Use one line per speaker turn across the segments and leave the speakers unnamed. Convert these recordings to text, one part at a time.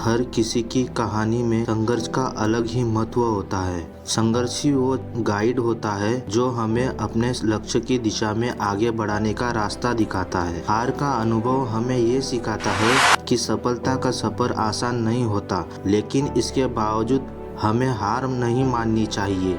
हर किसी की कहानी में संघर्ष का अलग ही महत्व होता है। संघर्ष ही वो गाइड होता है जो हमें अपने लक्ष्य की दिशा में आगे बढ़ाने का रास्ता दिखाता है। हार का अनुभव हमें ये सिखाता है कि सफलता का सफर आसान नहीं होता, लेकिन इसके बावजूद हमें हार नहीं माननी चाहिए।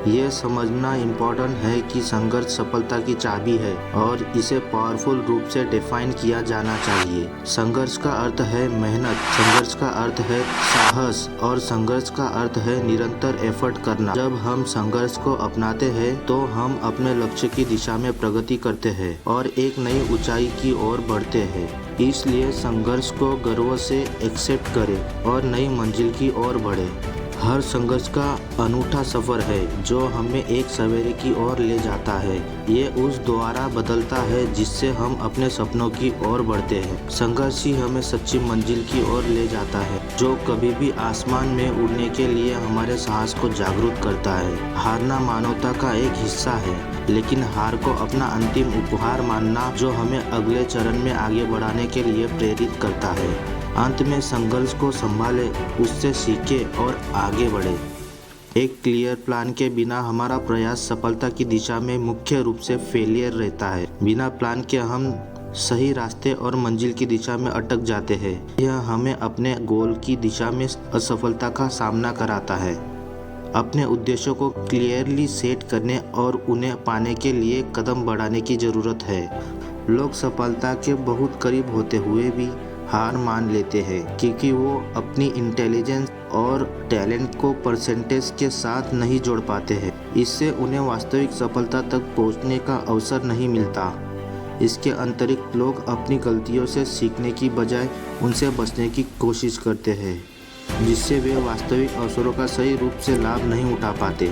ये समझना इम्पोर्टेंट है कि संघर्ष सफलता की चाबी है और इसे पावरफुल रूप से डिफाइन किया जाना चाहिए। संघर्ष का अर्थ है मेहनत, संघर्ष का अर्थ है साहस और संघर्ष का अर्थ है निरंतर एफर्ट करना। जब हम संघर्ष को अपनाते हैं तो हम अपने लक्ष्य की दिशा में प्रगति करते हैं और एक नई ऊंचाई की ओर बढ़ते हैं। इसलिए संघर्ष को गर्व से एक्सेप्ट करें और नई मंजिल की ओर बढ़े। हर संघर्ष का अनूठा सफर है जो हमें एक सवेरे की ओर ले जाता है। ये उस द्वारा बदलता है जिससे हम अपने सपनों की ओर बढ़ते हैं। संघर्ष ही हमें सच्ची मंजिल की ओर ले जाता है, जो कभी भी आसमान में उड़ने के लिए हमारे साहस को जागरूक करता है। हारना मानवता का एक हिस्सा है, लेकिन हार को अपना अंतिम उपहार मानना जो हमें अगले चरण में आगे बढ़ाने के लिए प्रेरित करता है। अंत में संघर्ष को संभाले, उससे सीखे और आगे बढ़े। एक क्लियर प्लान के बिना हमारा प्रयास सफलता की दिशा में मुख्य रूप से फेलियर रहता है। बिना प्लान के हम सही रास्ते और मंजिल की दिशा में अटक जाते हैं। यह हमें अपने गोल की दिशा में असफलता का सामना कराता है। अपने उद्देश्यों को क्लियरली सेट करने और उन्हें पाने के लिए कदम बढ़ाने की ज़रूरत है। लोग सफलता के बहुत करीब होते हुए भी हार मान लेते हैं क्योंकि वो अपनी इंटेलिजेंस और टैलेंट को परसेंटेज के साथ नहीं जोड़ पाते हैं। इससे उन्हें वास्तविक सफलता तक पहुंचने का अवसर नहीं मिलता। इसके अतिरिक्त लोग अपनी गलतियों से सीखने की बजाय उनसे बचने की कोशिश करते हैं, जिससे वे वास्तविक अवसरों का सही रूप से लाभ नहीं उठा पाते।